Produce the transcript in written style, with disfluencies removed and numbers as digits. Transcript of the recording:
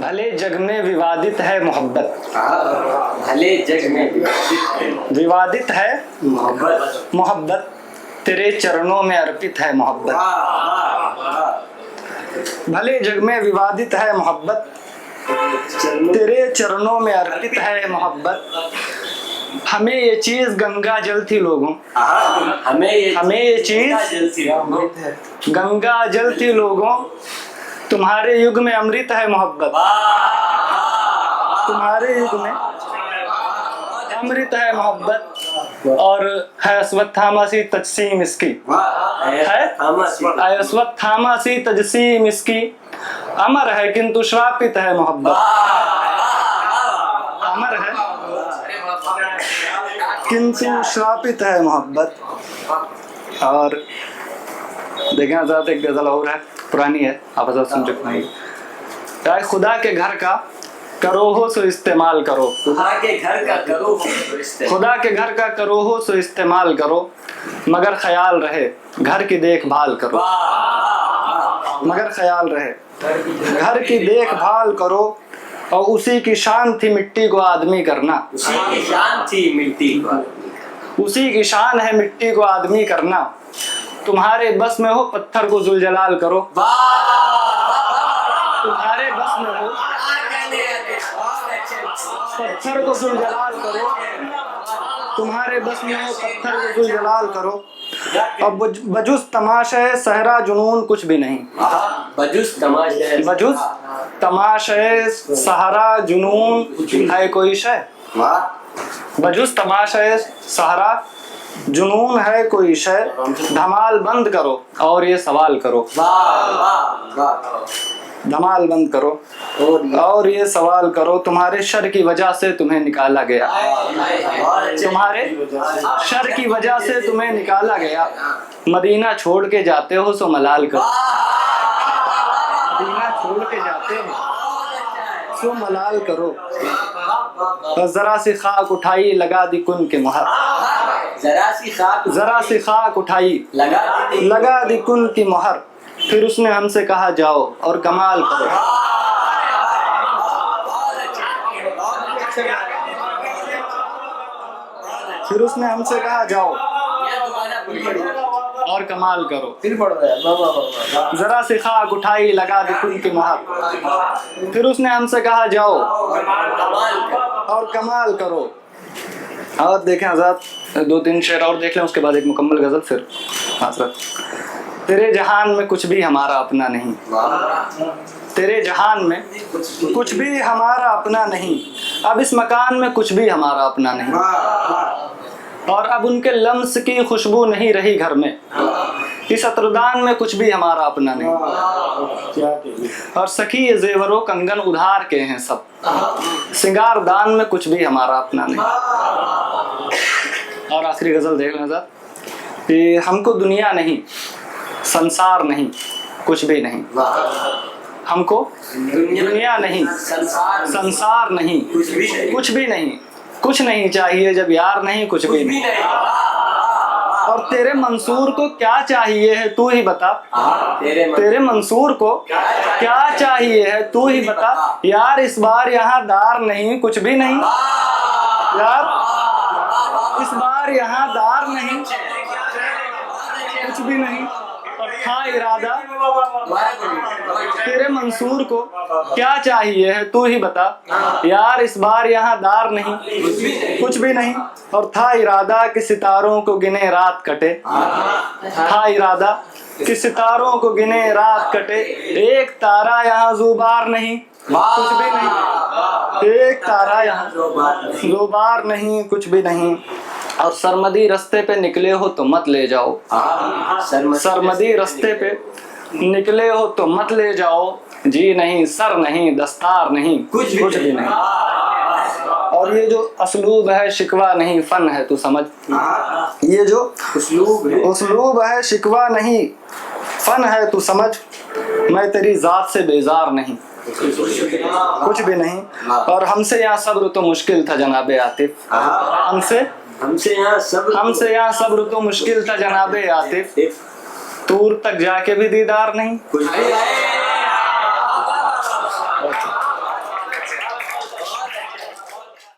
भले जग में विवादित है मोहब्बत, भले जग में विवादित है मोहब्बत, मोहब्बत तेरे चरणों में अर्पित है मोहब्बत। भले जग में विवादित है मोहब्बत, तेरे चरणों में अर्पित है मोहब्बत। हमें ये चीज गंगा जल थी लोगों, हमें ये चीज गंगा जल थी लोगों। तुम्हारे युग में अमृत है मोहब्बत, तुम्हारे युग में अमृत है मोहब्बत। और है अश्वत्थामा-सी तजसीम इसकी, है अश्वत्थामा-सी तजसीम इसकी। अमर है किंतु श्रापित है मोहब्बत, अमर है किंतु श्रापित है मोहब्बत। और देखें आजाद एक गजल और है, पुरानी है, आप आजाद सुन चुके हैं। खुदा के घर का करो हो सो इस्तेमाल करो, खुदा के घर का करो हो सो इस्तेमाल, खुदा के घर का करो हो सो इस्तेमाल करो। मगर ख्याल रहे घर की देखभाल करो, मगर ख्याल रहे घर की देखभाल करो। और उसी की शान थी मिट्टी को आदमी करना, उसी की शान थी मिट्टी को, उसी की शान है मिट्टी को आदमी करना। तुम्हारे बस में हो पत्थर को जुलजलाल करो, तुम्हारे बस में हो पत्थर को जुलजलाल करो, तुम्हारे बस में हो पत्थर को जुलजलाल करो। अब बजुस तमाशे सहरा जुनून कुछ भी नहीं, बजुस तमाशे सहरा जुनून है कोई शय, बजुस तमाशे सहरा जुनून है कोई शय। धमाल बंद करो और ये सवाल करो, धमाल बंद करो और ये सवाल करो। तुम्हारे शर की वजह से तुम्हें निकाला गया, तुम्हारे शर की वजह से तुम्हें निकाला गया। मदीना छोड़ के जाते हो सो मलाल करो, मदीना छोड़ के जाते हो सो मलाल करो। जरा सी खाक उठाई लगा दी कुन के मुहर, जरा सी खाक उठाई लगा दी कुन की मुहर। फिर उसने हमसे कहा जाओ और कमाल करो, फिर उसने हमसे कहा जाओ और कमाल करो। फिर पढ़ रहा है, जरा सी खाक उठाई लगा दी कुन की मुहर। फिर उसने हमसे कहा जाओ और कमाल करो। और देखें आजाद, दो तीन शेर और देख लें, उसके बाद एक मुकम्मल गजल फिर हासिल। तेरे जहान में कुछ भी हमारा अपना नहीं, तेरे जहान में कुछ भी हमारा अपना नहीं। अब इस मकान में कुछ भी हमारा अपना नहीं, और अब उनके लम्स की खुशबू नहीं रही घर में। इस अत्रदान में कुछ भी हमारा अपना नहीं। और सखी ये जेवरों कंगन उधार के हैं सब, सिंगार दान में कुछ भी हमारा अपना नहीं। और आखिरी गजल देख लें सर कि हमको दुनिया नहीं, संसार नहीं, कुछ भी नहीं। हमको दुनिया नहीं, संसार नहीं, कुछ भी नहीं। कुछ नहीं चाहिए जब यार नहीं, कुछ भी नहीं। और तेरे मंसूर को क्या चाहिए है तू ही बता, तेरे मंसूर को क्या चाहिए है तू ही बता। यार इस बार यहाँ दार नहीं, कुछ भी नहीं। यार इस बार यहाँ दार नहीं, कुछ भी नहीं। और था इरादा तेरे मंसूर को क्या चाहिए है तू ही बता। यार इस बार यहाँ दार नहीं, कुछ भी नहीं। और था इरादा कि सितारों को गिने रात कटे, था इरादा कि सितारों को गिने रात कटे। एक तारा यहाँ ज़ुबार नहीं, कुछ भी नहीं। एक तारा यहाँ ज़ुबार नहीं, कुछ भी नहीं। और सरमदी रास्ते पे निकले हो तो मत ले जाओ, सरमदी रास्ते पे निकले हो तो मत ले जाओ। जी नहीं, सर नहीं, दस्तार नहीं, कुछ भी नहीं। और ये जो असलूब है शिकवा नहीं फन है तू समझ, ये जो उसलूब है शिकवा नहीं फन है तू समझ। मैं तेरी जात से बेजार नहीं, कुछ भी नहीं। और हमसे यहाँ सब्र तो मुश्किल था जनाबे आतिफ, हमसे यहाँ सब्र तो मुश्किल था जनाबे आतिफ। दूर तक जाके भी दीदार नहीं,